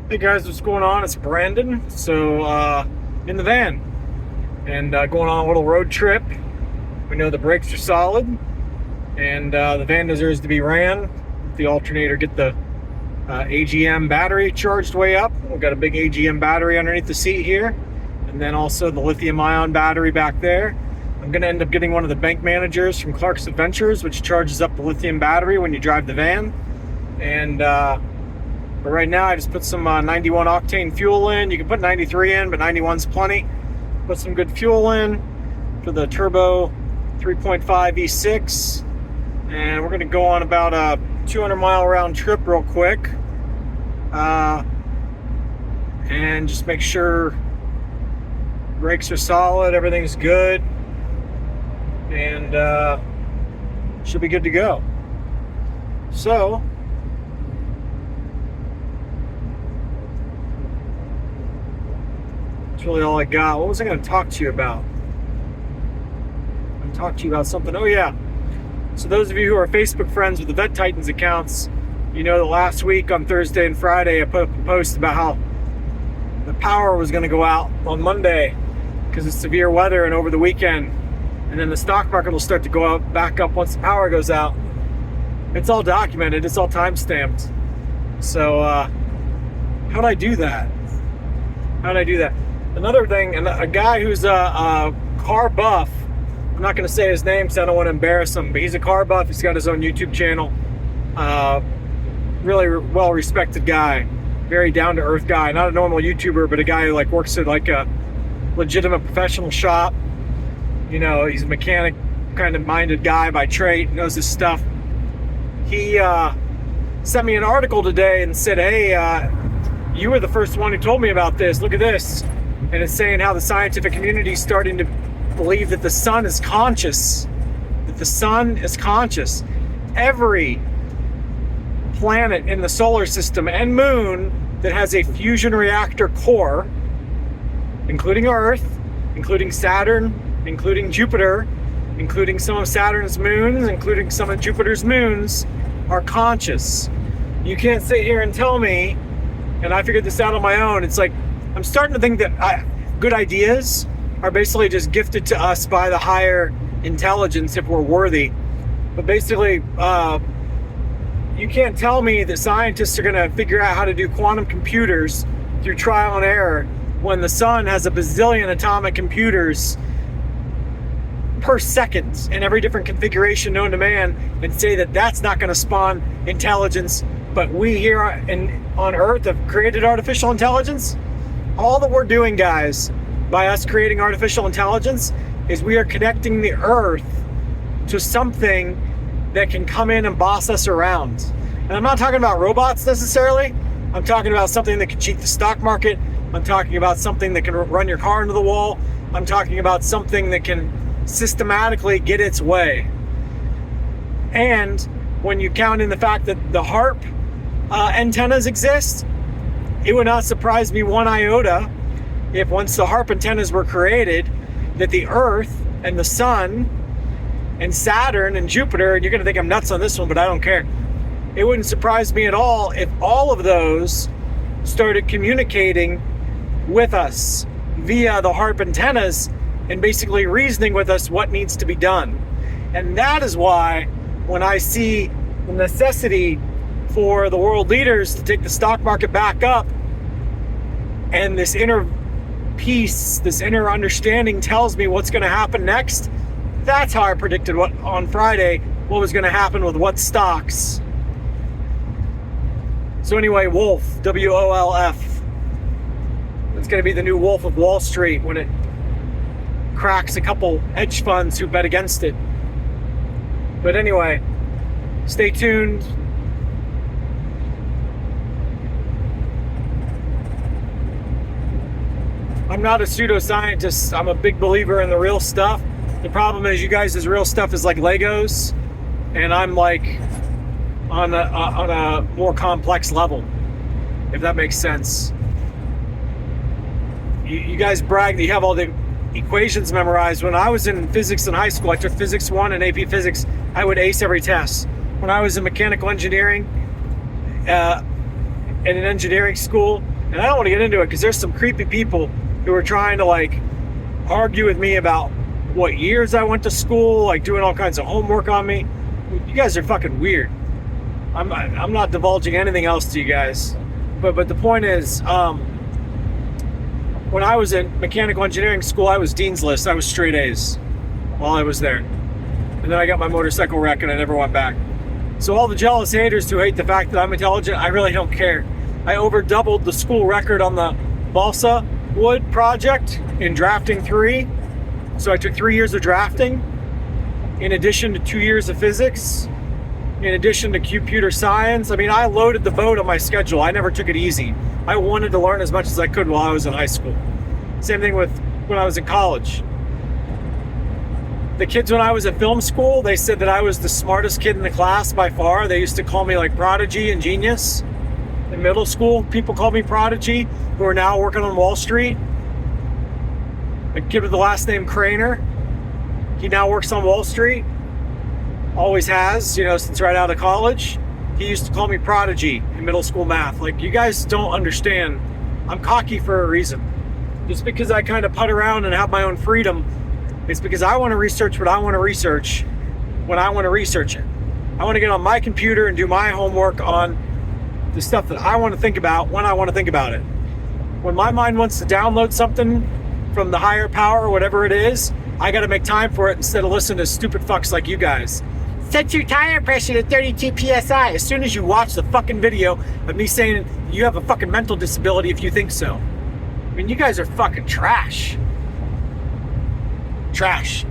Hey guys, what's going on? It's Brandon. In the van and going on a little road trip. We know the brakes are solid and the van deserves to be ran. The alternator, get the AGM battery charged way up. We've got a big AGM battery underneath the seat here, and then also the lithium ion battery back there. I'm going to end up getting one of the bank managers from Clark's Adventures, which charges up the lithium battery when you drive the van. But right now I just put some 91 octane fuel in. You can put 93 in, but 91's plenty. Put some good fuel in for the turbo 3.5 V6. And we're going to go on about a 200-mile round trip real quick. And just make sure brakes are solid, everything's good. And should be good to go. So, that's really all I got. What was I going to talk to you about? I'm going to talk to you about something. Oh, yeah. So those of you who are Facebook friends with the Vet Titans accounts, you know that last week on Thursday and Friday, I put up a post about how the power was going to go out on Monday because of severe weather and over the weekend. And then the stock market will start to go out, back up once the power goes out. It's all documented. It's all time-stamped. So how'd I do that? Another thing, and a guy who's a car buff, I'm not going to say his name because I don't want to embarrass him, but he's a car buff. He's got his own YouTube channel. Really well-respected guy. Very down-to-earth guy. Not a normal YouTuber, but a guy who works at a legitimate professional shop. You know, he's a mechanic kind of minded guy by trade, knows his stuff. He sent me an article today and said, hey, you were the first one who told me about this. Look at this. And it's saying how the scientific community is starting to believe that the sun is conscious. Every planet in the solar system and moon that has a fusion reactor core, including Earth, including Saturn, including Jupiter, including some of Saturn's moons, including some of Jupiter's moons, are conscious. You can't sit here and tell me, and I figured this out on my own, it's like, I'm starting to think that good ideas are basically just gifted to us by the higher intelligence if we're worthy. But basically, you can't tell me that scientists are going to figure out how to do quantum computers through trial and error when the sun has a bazillion atomic computers per second in every different configuration known to man, and say that that's not going to spawn intelligence. But we here on Earth have created artificial intelligence. All that we're doing, guys, by us creating artificial intelligence is we are connecting the Earth to something that can come in and boss us around. And I'm not talking about robots necessarily. I'm talking about something that can cheat the stock market. I'm talking about something that can run your car into the wall. I'm talking about something that can systematically get its way. And when you count in the fact that the HARP antennas exist, it would not surprise me one iota if once the HARP antennas were created, that the Earth and the Sun and Saturn and Jupiter, and you're going to think I'm nuts on this one, but I don't care. It wouldn't surprise me at all if all of those started communicating with us via the HARP antennas and basically reasoning with us what needs to be done. And that is why when I see the necessity for the world leaders to take the stock market back up, and this inner peace, this inner understanding tells me what's going to happen next, that's how I predicted on Friday what was going to happen with what stocks. So anyway, Wolf, W-O-L-F. It's going to be the new Wolf of Wall Street when it cracks a couple hedge funds who bet against it. But anyway, stay tuned. I'm not a pseudoscientist. I'm a big believer in the real stuff. The problem is you guys' real stuff is like Legos, and I'm like on a more complex level, if that makes sense. You guys brag that you have all the equations memorized. When I was in physics in high school, I took Physics 1 and AP Physics. I would ace every test. When I was in mechanical engineering, in an engineering school, And I don't want to get into it because there's some creepy people who are trying to like argue with me about what years I went to school, like doing all kinds of homework on me. You guys are fucking weird. I'm not divulging anything else to you guys. But the point is, when I was in mechanical engineering school, I was Dean's List. I was straight A's while I was there. And then I got my motorcycle wreck and I never went back. So all the jealous haters who hate the fact that I'm intelligent, I really don't care. I over doubled the school record on the balsa wood project in drafting 3. So I took 3 years of drafting, in addition to 2 years of physics, in addition to computer science. I mean, I loaded the boat on my schedule. I never took it easy. I wanted to learn as much as I could while I was in high school. Same thing with when I was in college. The kids when I was at film school, they said that I was the smartest kid in the class by far. They used to call me like prodigy and genius. In middle school, people called me prodigy, who are now working on Wall Street. A kid with the last name Craner. He now works on Wall Street. Always has, you know, since right out of college. He used to call me prodigy in middle school math. Like, you guys don't understand. I'm cocky for a reason. Just because I kind of putt around and have my own freedom, it's because I want to research what I want to research when I want to research it. I want to get on my computer and do my homework on the stuff that I want to think about when I want to think about it. When my mind wants to download something from the higher power or whatever it is, I got to make time for it instead of listening to stupid fucks like you guys. Set your tire pressure to 32 PSI as soon as you watch the fucking video of me saying you have a fucking mental disability if you think so. I mean, you guys are fucking trash. Trash.